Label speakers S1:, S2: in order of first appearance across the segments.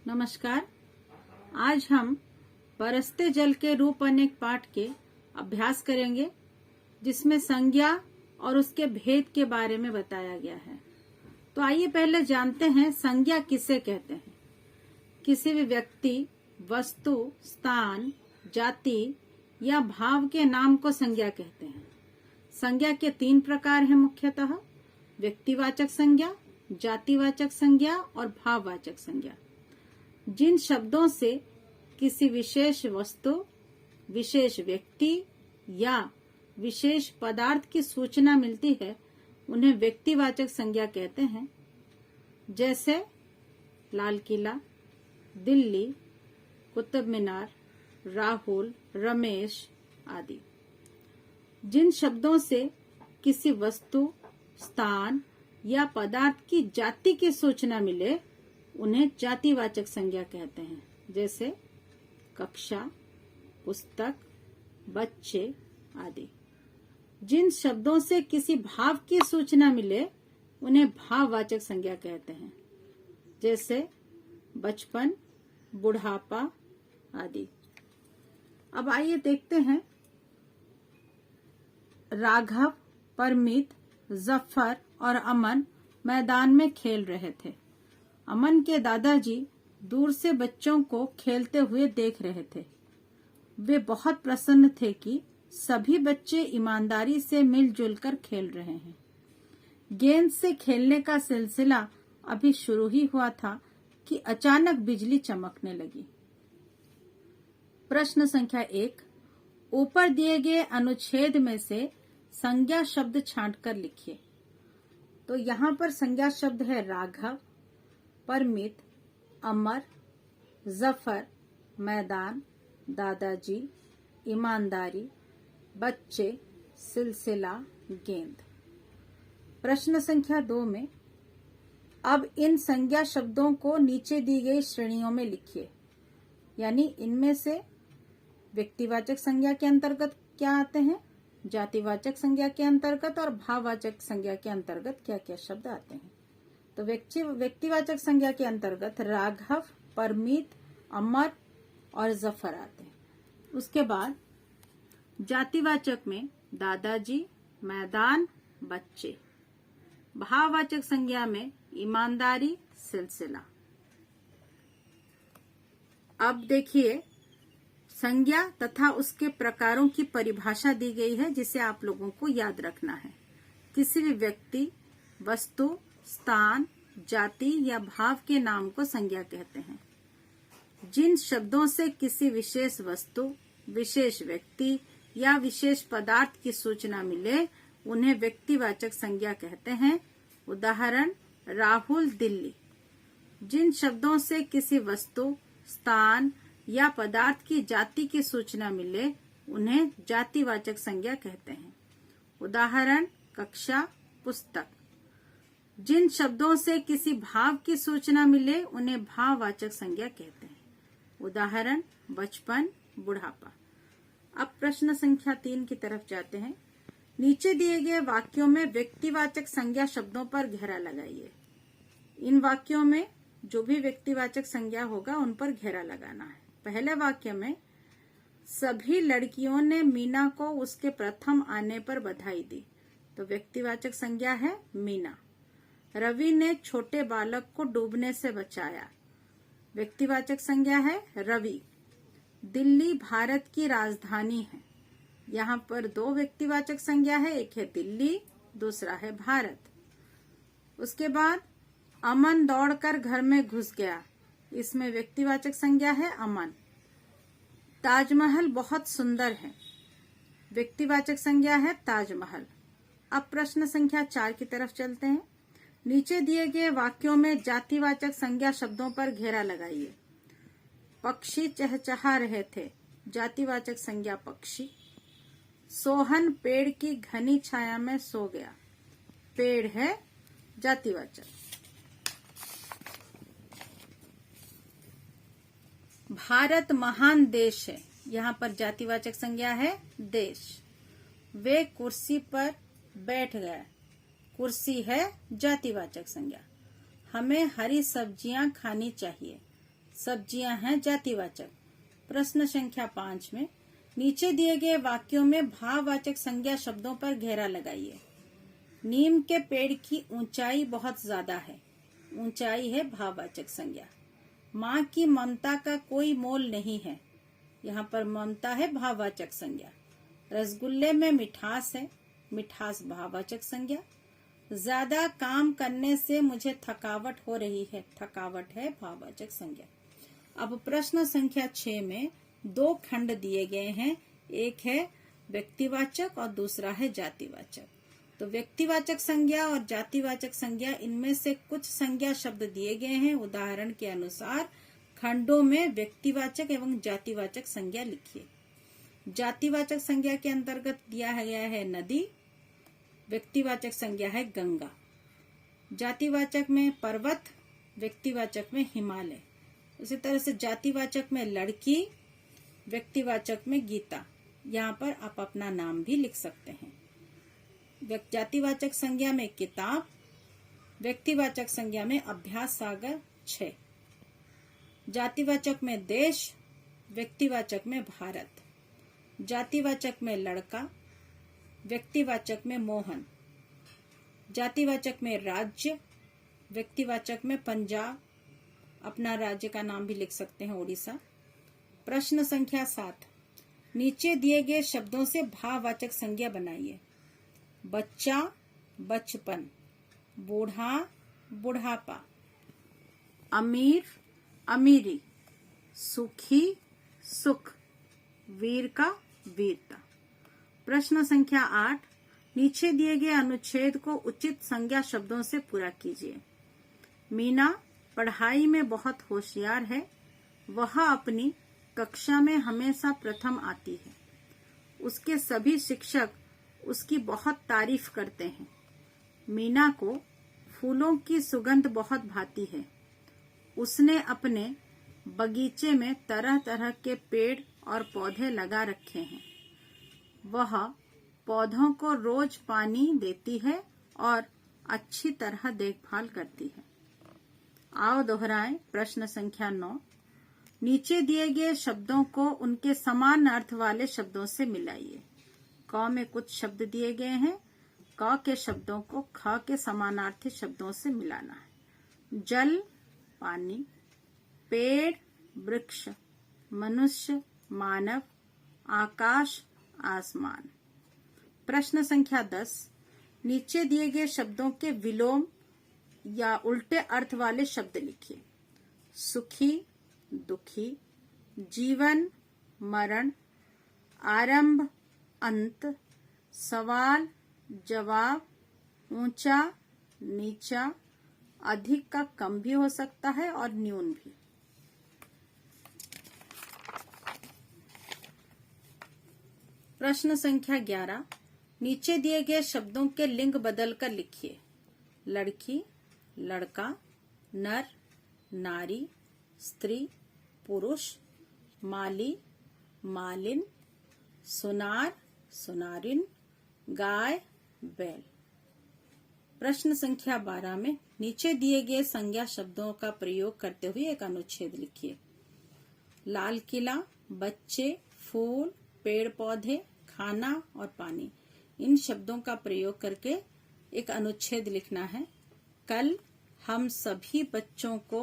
S1: नमस्कार। आज हम बरसते जल के रूप अनेक पाठ के अभ्यास करेंगे, जिसमें संज्ञा और उसके भेद के बारे में बताया गया है। तो आइए पहले जानते हैं संज्ञा किसे कहते हैं। किसी भी व्यक्ति, वस्तु, स्थान, जाति या भाव के नाम को संज्ञा कहते हैं। संज्ञा के 3 प्रकार हैं मुख्यतः: व्यक्तिवाचक संज्ञा, जातिवाचक संज्ञा और भाववाचक संज्ञा। जिन शब्दों से किसी विशेष वस्तु, विशेष व्यक्ति या विशेष पदार्थ की सूचना मिलती है, उन्हें व्यक्तिवाचक संज्ञा कहते हैं। जैसे लाल किला, दिल्ली, कुतुब मीनार, राहुल, रमेश आदि। जिन शब्दों से किसी वस्तु, स्थान या पदार्थ की जाति की सूचना मिले, उन्हें जातिवाचक संज्ञा कहते हैं। जैसे कक्षा, पुस्तक, बच्चे आदि। जिन शब्दों से किसी भाव की सूचना मिले, उन्हें भाववाचक संज्ञा कहते हैं। जैसे बचपन, बुढ़ापा आदि। अब आइए देखते हैं। राघव, परमित, जफर और अमन मैदान में खेल रहे थे। अमन के दादाजी दूर से बच्चों को खेलते हुए देख रहे थे। वे बहुत प्रसन्न थे कि सभी बच्चे ईमानदारी से मिलजुल कर खेल रहे हैं। गेंद से खेलने का सिलसिला अभी शुरू ही हुआ था कि अचानक बिजली चमकने लगी। प्रश्न संख्या 1, ऊपर दिए गए अनुच्छेद में से संज्ञा शब्द छांटकर लिखिए। तो यहाँ पर संज्ञा शब्द है राघव, परमित, अमर, जफर, मैदान, दादाजी, ईमानदारी, बच्चे, सिलसिला, गेंद। प्रश्न संख्या 2 में अब इन संज्ञा शब्दों को नीचे दी गई श्रेणियों में लिखिए। यानी इनमें से व्यक्तिवाचक संज्ञा के अंतर्गत क्या आते हैं, जातिवाचक संज्ञा के अंतर्गत और भाववाचक संज्ञा के अंतर्गत क्या क्या शब्द आते हैं। तो व्यक्तिवाचक संज्ञा के अंतर्गत राघव, परमित, अमर और जफर आते हैं। उसके बाद जातिवाचक में दादाजी, मैदान, बच्चे। भाववाचक संज्ञा में ईमानदारी, सिलसिला। अब देखिए, संज्ञा तथा उसके प्रकारों की परिभाषा दी गई है, जिसे आप लोगों को याद रखना है। किसी भी व्यक्ति, वस्तु, स्थान, जाति या भाव के नाम को संज्ञा कहते हैं। जिन शब्दों से किसी विशेष वस्तु, विशेष व्यक्ति या विशेष पदार्थ की सूचना मिले, उन्हें व्यक्तिवाचक संज्ञा कहते हैं। उदाहरण: राहुल, दिल्ली। जिन शब्दों से किसी वस्तु, स्थान या पदार्थ की जाति की सूचना मिले, उन्हें जातिवाचक संज्ञा कहते हैं। उदाहरण: कक्षा, पुस्तक। जिन शब्दों से किसी भाव की सूचना मिले, उन्हें भाववाचक संज्ञा कहते हैं। उदाहरण: बचपन, बुढ़ापा। अब प्रश्न संख्या 3 की तरफ जाते हैं। नीचे दिए गए वाक्यों में व्यक्तिवाचक संज्ञा शब्दों पर घेरा लगाइए। इन वाक्यों में जो भी व्यक्तिवाचक संज्ञा होगा, उन पर घेरा लगाना है। पहले वाक्य में सभी लड़कियों ने मीना को उसके प्रथम आने पर बधाई दी। तो व्यक्तिवाचक संज्ञा है मीना। रवि ने छोटे बालक को डूबने से बचाया। व्यक्तिवाचक संज्ञा है रवि। दिल्ली भारत की राजधानी है। यहाँ पर 2 व्यक्तिवाचक संज्ञा है, एक है दिल्ली, दूसरा है भारत। उसके बाद अमन दौड़कर घर में घुस गया। इसमें व्यक्तिवाचक संज्ञा है अमन। ताजमहल बहुत सुंदर है। व्यक्तिवाचक संज्ञा है ताजमहल। अब प्रश्न संख्या 4 की तरफ चलते हैं। नीचे दिए गए वाक्यों में जातिवाचक संज्ञा शब्दों पर घेरा लगाइए। पक्षी चहचहा रहे थे। जातिवाचक संज्ञा पक्षी। सोहन पेड़ की घनी छाया में सो गया। पेड़ है जातिवाचक। भारत महान देश है। यहाँ पर जातिवाचक संज्ञा है देश। वे कुर्सी पर बैठ गए। कुर्सी है जातिवाचक संज्ञा। हमें हरी सब्जियां खानी चाहिए। सब्जियां हैं जातिवाचक। प्रश्न संख्या 5 में नीचे दिए गए वाक्यों में भाववाचक संज्ञा शब्दों पर घेरा लगाइए। नीम के पेड़ की ऊंचाई बहुत ज्यादा है। ऊंचाई है भाववाचक संज्ञा। माँ की ममता का कोई मोल नहीं है। यहाँ पर ममता है भाववाचक संज्ञा। रसगुल्ले में मिठास है। मिठास भाववाचक संज्ञा। ज्यादा काम करने से मुझे थकावट हो रही है। थकावट है भाववाचक संज्ञा। अब प्रश्न संख्या 6 में 2 खंड दिए गए हैं। एक है व्यक्तिवाचक और दूसरा है जातिवाचक। तो व्यक्तिवाचक संज्ञा और जातिवाचक संज्ञा, इनमें से कुछ संज्ञा शब्द दिए गए हैं। उदाहरण के अनुसार खंडों में व्यक्तिवाचक एवं जातिवाचक संज्ञा लिखिए। जातिवाचक संज्ञा के अंतर्गत दिया गया है नदी। व्यक्तिवाचक संज्ञा है गंगा। जातिवाचक में पर्वत, व्यक्तिवाचक में हिमालय। उसी तरह से जातिवाचक में लड़की, व्यक्तिवाचक में गीता। यहाँ पर आप अपना नाम भी लिख सकते हैं। जातिवाचक संज्ञा में किताब, व्यक्तिवाचक संज्ञा में अभ्यास सागर 6। जातिवाचक में देश, व्यक्तिवाचक में भारत। जातिवाचक में लड़का, व्यक्तिवाचक में मोहन। जातिवाचक में राज्य, व्यक्तिवाचक में पंजाब। अपना राज्य का नाम भी लिख सकते हैं उड़ीसा। प्रश्न संख्या 7 नीचे दिए गए शब्दों से भाववाचक संज्ञा बनाइए। बच्चा, बचपन। बूढ़ा, बुढ़ापा। अमीर, अमीरी। सुखी, सुख। वीर का वीरता। प्रश्न संख्या 8 नीचे दिए गए अनुच्छेद को उचित संज्ञा शब्दों से पूरा कीजिए। मीना पढ़ाई में बहुत होशियार है। वह अपनी कक्षा में हमेशा प्रथम आती है। उसके सभी शिक्षक उसकी बहुत तारीफ करते हैं। मीना को फूलों की सुगंध बहुत भाती है। उसने अपने बगीचे में तरह तरह के पेड़ और पौधे लगा रखे हैं। वह पौधों को रोज पानी देती है और अच्छी तरह देखभाल करती है। आओ दोहराएं। प्रश्न संख्या 9 नीचे दिए गए शब्दों को उनके समान अर्थ वाले शब्दों से मिलाइए। क में कुछ शब्द दिए गए हैं। क के शब्दों को ख के समानार्थी शब्दों से मिलाना है। जल, पानी। पेड़, वृक्ष। मनुष्य, मानव। आकाश, आसमान। प्रश्न संख्या 10 नीचे दिए गए शब्दों के विलोम या उल्टे अर्थ वाले शब्द लिखिए। सुखी, दुखी। जीवन, मरण। आरंभ, अंत। सवाल, जवाब। ऊंचा, नीचा। अधिक का कम भी हो सकता है और न्यून भी। प्रश्न संख्या 11 नीचे दिए गए शब्दों के लिंग बदलकर लिखिए। लड़की, लड़का। नर, नारी। स्त्री, पुरुष। माली, मालिन। सुनार, सुनारिन। गाय, बैल। प्रश्न संख्या 12 में नीचे दिए गए संज्ञा शब्दों का प्रयोग करते हुए एक अनुच्छेद लिखिए। लाल किला, बच्चे, फूल, पेड़ पौधे, खाना और पानी। इन शब्दों का प्रयोग करके एक अनुच्छेद लिखना है। कल हम सभी बच्चों को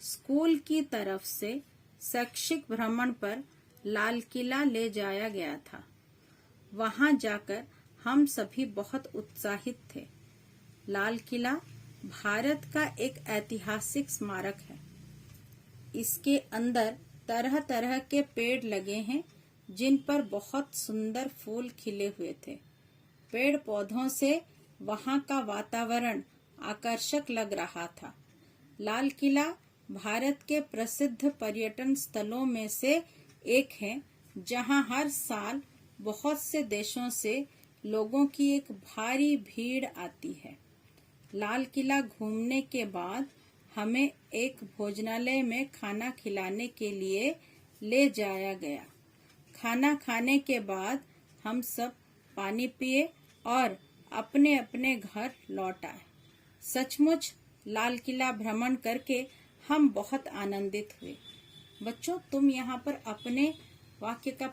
S1: स्कूल की तरफ से शैक्षिक भ्रमण पर लाल किला ले जाया गया था। वहां जाकर हम सभी बहुत उत्साहित थे। लाल किला भारत का एक ऐतिहासिक स्मारक है। इसके अंदर तरह तरह के पेड़ लगे हैं जिन पर बहुत सुंदर फूल खिले हुए थे। पेड़ पौधों से वहां का वातावरण आकर्षक लग रहा था। लाल किला भारत के प्रसिद्ध पर्यटन स्थलों में से एक है, जहां हर साल बहुत से देशों से लोगों की एक भारी भीड़ आती है। लाल किला घूमने के बाद हमें एक भोजनालय में खाना खिलाने के लिए ले जाया गया। खाना खाने के बाद हम सब पानी पिए और अपने अपने घर लौट आए। सचमुच लाल किला भ्रमण करके हम बहुत आनंदित हुए। बच्चों, तुम यहाँ पर अपने वाक्य का